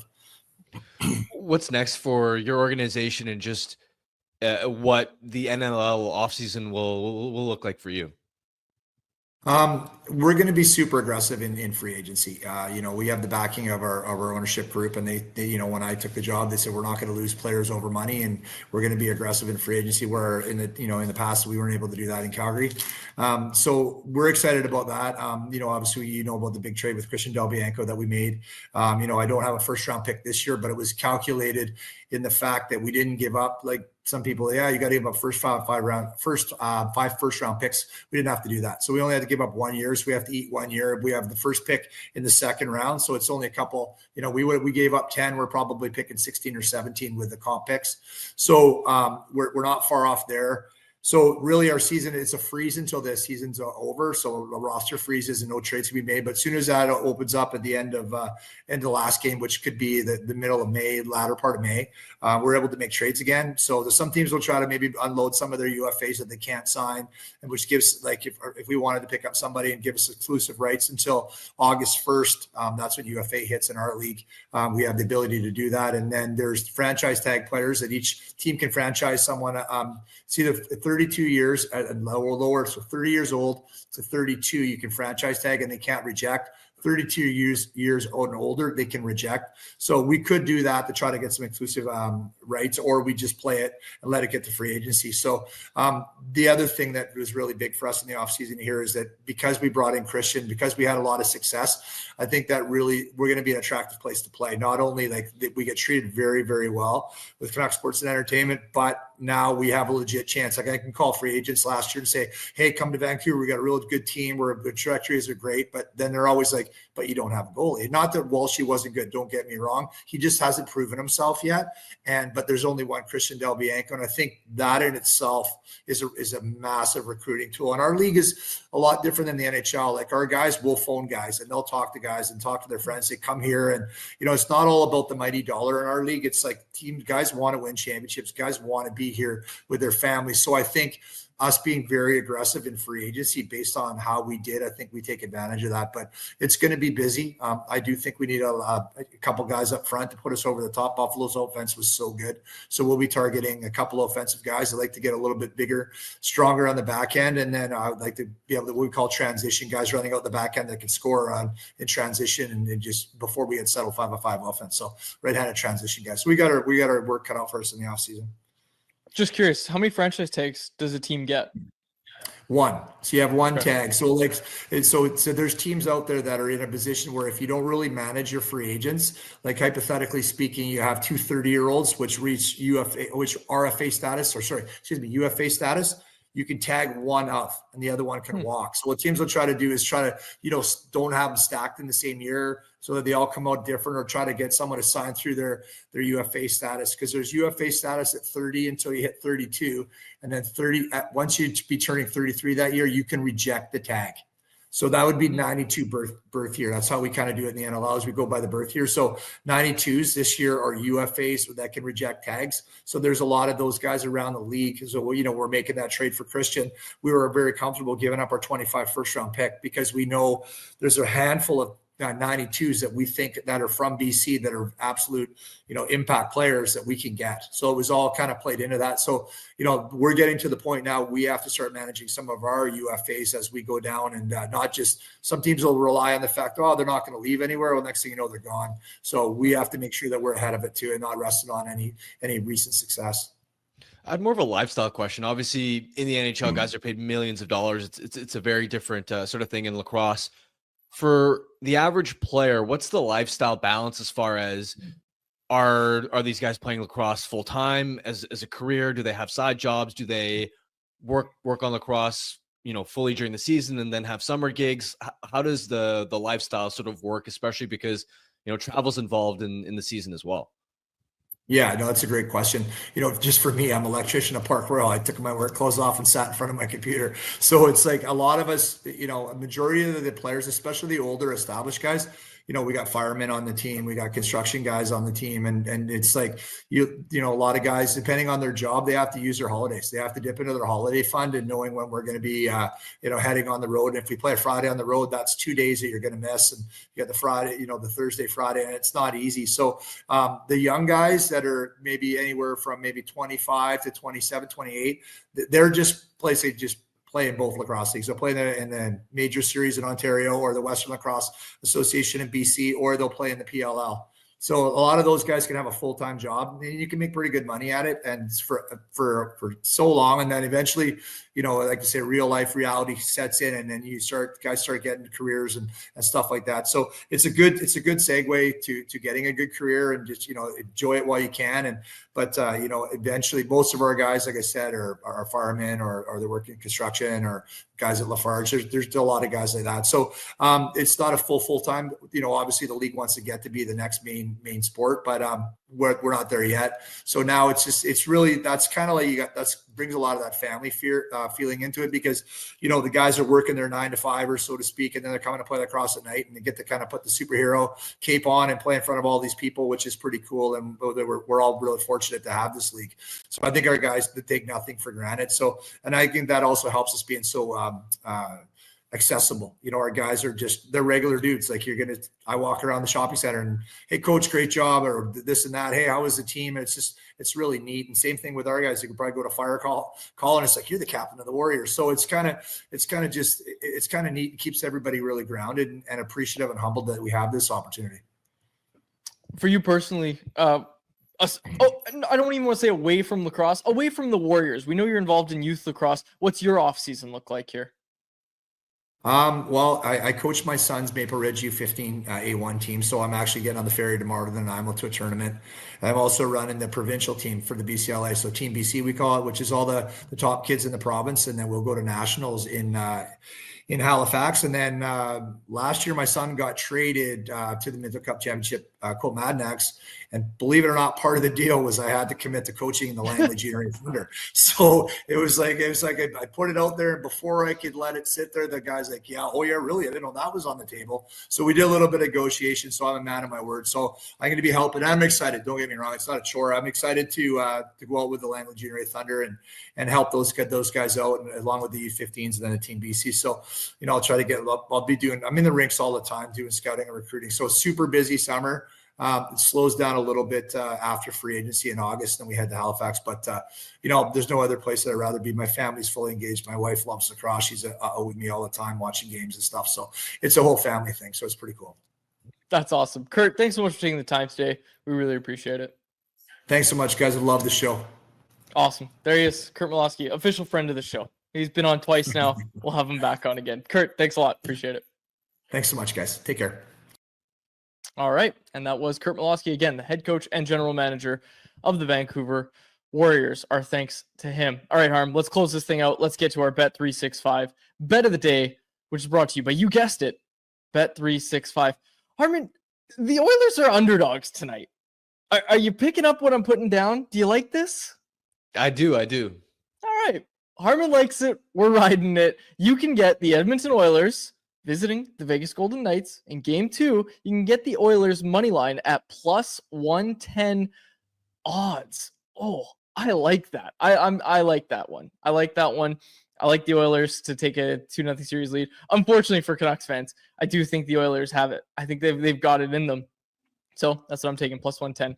What's next for your organization, and just what the NLL offseason will look like for you? We're going to be super aggressive in free agency. We have the backing of our ownership group, and they when I took the job, they said we're not going to lose players over money, and we're going to be aggressive in free agency. Where in the past we weren't able to do that in Calgary. So we're excited about that. Obviously about the big trade with Christian Delbianco that we made. I don't have a first round pick this year, but it was calculated in the fact that we didn't give up like some people. Yeah, you got to give up five first round picks. We didn't have to do that. So we only had to give up 1 year. So we have to eat 1 year. We have the first pick in the second round. So it's only a couple, we gave up 10. We're probably picking 16 or 17 with the comp picks. So we're not far off there. So really our season, it's a freeze until the season's over. So the roster freezes and no trades can be made. But as soon as that opens up at the end of the last game, which could be the middle of May, latter part of May, we're able to make trades again. So some teams will try to maybe unload some of their UFAs that they can't sign, and which gives, like, if we wanted to pick up somebody and give us exclusive rights until August 1st, that's when UFA hits in our league. We have the ability to do that. And then there's franchise tag players that each team can franchise someone. It's either 32 years and lower, so 30 years old to 32, you can franchise tag and they can't reject. 32 years old and older, they can reject. So we could do that to try to get some exclusive rights, or we just play it and let it get to free agency. So the other thing that was really big for us in the offseason here is that because we brought in Christian, because we had a lot of success, I think that really we're going to be an attractive place to play. Not only like we get treated very, very well with Canucks Sports and Entertainment, but now we have a legit chance. Like I can call free agents last year and say, hey, come to Vancouver. We got a real good team. We're a good trajectories are great. But then they're always like, but you don't have a goalie. Not that Walshy wasn't good. Don't get me wrong. He just hasn't proven himself yet. But there's only one Christian Delbianco. And I think that in itself is a massive recruiting tool. And our league is a lot different than the NHL. Like our guys will phone guys and they'll talk to guys and talk to their friends. They come here and, it's not all about the mighty dollar in our league. It's like guys want to win championships. Guys want to be here with their families. So I think us being very aggressive in free agency based on how we did, I think we take advantage of that, but it's going to be busy. I do think we need a couple guys up front to put us over the top. Buffalo's offense was so good. So we'll be targeting a couple of offensive guys that like to get a little bit bigger, stronger on the back end. And then I would like to be able to, what we call transition guys running out the back end that can score in transition and just before we had settled 5-on-5 offense. So right-handed transition guys. So we got our work cut out for us in the offseason. Just curious, how many franchise tags does a team get? One. So you have one tag. So so there's teams out there that are in a position where if you don't really manage your free agents, like hypothetically speaking, you have two 30-year-olds which reach UFA status, you can tag one up and the other one can walk. So what teams will try to do is don't have them stacked in the same year so that they all come out different, or try to get someone to sign through their UFA status, because there's UFA status at 30 until you hit 32. And then once you be turning 33 that year, you can reject the tag. So that would be 92 birth year. That's how we kind of do it in the NLL, as we go by the birth year. So 92s this year are UFAs that can reject tags. So there's a lot of those guys around the league. So, we're making that trade for Christian. We were very comfortable giving up our 25 first round pick because we know there's a handful of 92s that we think that are from BC that are absolute, impact players that we can get. So it was all kind of played into that. So, we're getting to the point now we have to start managing some of our UFAs as we go down, and not just, some teams will rely on the fact, they're not going to leave anywhere. Well, next thing you know, they're gone. So we have to make sure that we're ahead of it too, and not resting on any recent success. I had more of a lifestyle question. Obviously in the NHL, guys are paid millions of dollars. It's a very different sort of thing in lacrosse. For the average player, what's the lifestyle balance as far as are these guys playing lacrosse full time as a career? Do they have side jobs? Do they work on lacrosse, fully during the season and then have summer gigs? How does the lifestyle sort of work, especially because, travel's involved in the season as well? Yeah, no, that's a great question. Just for me, I'm an electrician at Park Royal. I took my work clothes off and sat in front of my computer. So it's like a lot of us, a majority of the players, especially the older established guys, we got firemen on the team, we got construction guys on the team. And it's like, a lot of guys, depending on their job, they have to use their holidays. They have to dip into their holiday fund, and knowing when we're going to be, heading on the road. And if we play a Friday on the road, that's 2 days that you're going to miss. And you got the Friday, the Thursday, Friday, and it's not easy. So the young guys that are maybe anywhere from maybe 25 to 27, 28, they're just play in both lacrosse leagues. They'll play in the major series in Ontario or the Western Lacrosse Association in BC, or they'll play in the PLL. So a lot of those guys can have a full-time job and you can make pretty good money at it. And for so long. And then eventually, like I say, real life reality sets in, and then guys start getting careers and stuff like that. So it's a good segue to getting a good career, and just, enjoy it while you can. But eventually most of our guys, like I said, are firemen or they're working in construction, or guys at Lafarge. There's still a lot of guys like that. So it's not a full-time, obviously the league wants to get to be the next main sport, but we're not there yet. So now it's really, that's kind of like brings a lot of that family feeling into it, because, the guys are working their 9 to 5, or so to speak, and then they're coming to play lacrosse at night, and they get to kind of put the superhero cape on and play in front of all these people, which is pretty cool. And we're all really fortunate to have this league. So I think our guys take nothing for granted. So, and I think that also helps us being so accessible. Our guys are they're regular dudes. Like I walk around the shopping center and, hey coach, great job, or this and that. Hey, how was the team? And it's really neat. And same thing with our guys. You can probably go to fire call and it's like, you're the captain of the Warriors. So it's kind of neat. It keeps everybody really grounded and appreciative and humbled that we have this opportunity. For you personally, I don't even want to say away from lacrosse, away from the Warriors. We know you're involved in youth lacrosse. What's your off season look like here? Well, I coach my son's Maple Ridge U15 A1 team, so I'm actually getting on the ferry tomorrow to Nanaimo to a tournament. I'm also running the provincial team for the BCLA, so Team BC we call it, which is all the top kids in the province, and then we'll go to nationals in Halifax. And then last year, my son got traded to the Minto Cup Championship, Colt Madnax. And believe it or not, part of the deal was I had to commit to coaching the Langley Junior Thunder. So it was like I put it out there, and before I could let it sit there, the guy's like, yeah, oh yeah, really? I didn't know that was on the table. So we did a little bit of negotiation. So I'm a man of my word. So I'm going to be helping. I'm excited. Don't get me wrong. It's not a chore. I'm excited to go out with the Langley Junior Thunder and help those guys out, and along with the U15s and then the Team BC. So, I'll try to get up. I'm in the rinks all the time doing scouting and recruiting. So super busy summer. It slows down a little bit after free agency in August, then we head to Halifax. But, there's no other place that I'd rather be. My family's fully engaged. My wife loves lacrosse. She's with me all the time watching games and stuff. So it's a whole family thing. So it's pretty cool. That's awesome. Curt, thanks so much for taking the time today. We really appreciate it. Thanks so much, guys. I love the show. Awesome. There he is, Curt Malawsky, official friend of the show. He's been on twice now. We'll have him back on again. Curt, thanks a lot. Appreciate it. Thanks so much, guys. Take care. All right. And that was Curt Malawsky, again, the head coach and general manager of the Vancouver Warriors. Our thanks to him. All right, Harm, let's close this thing out. Let's get to our Bet365 bet of the day, which is brought to you by, you guessed it, Bet365. Harmon, the Oilers are underdogs tonight. Are you picking up what I'm putting down? Do you like this? I do. All right. Harmon likes it. We're riding it. You can get the Edmonton Oilers visiting the Vegas Golden Knights in Game 2. You can get the Oilers money line at plus 110 odds. Oh, I like that. I like that one. I like that one. I like the Oilers to take a 2-0 series lead. Unfortunately for Canucks fans, I do think the Oilers have it. I think they've got it in them. So that's what I'm taking, plus 110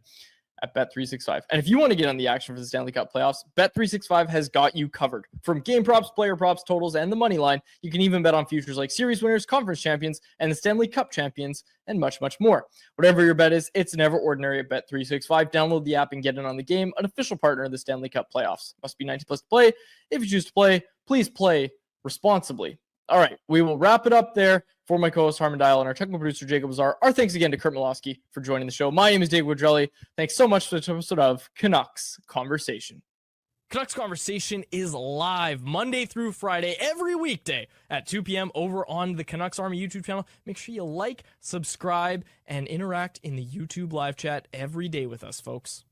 at Bet365. And if you want to get on the action for the Stanley Cup playoffs, Bet365 has got you covered. From game props, player props, totals, and the money line, you can even bet on futures like series winners, conference champions, and the Stanley Cup champions, and much, much more. Whatever your bet is, it's never ordinary at Bet365. Download the app and get in on the game, an official partner of the Stanley Cup playoffs. Must be 90 plus to play. If you choose to play, please play responsibly. All right, we will wrap it up there. For my co-host Harmon Dial and our technical producer Jacob Azar, our thanks again to Curt Malawsky for joining the show. My name is Dave Woodrelli. Thanks so much for this episode of Canucks Conversation. Canucks Conversation is live Monday through Friday, every weekday at 2 p.m. over on the Canucks Army YouTube channel. Make sure you like, subscribe, and interact in the YouTube live chat every day with us, folks.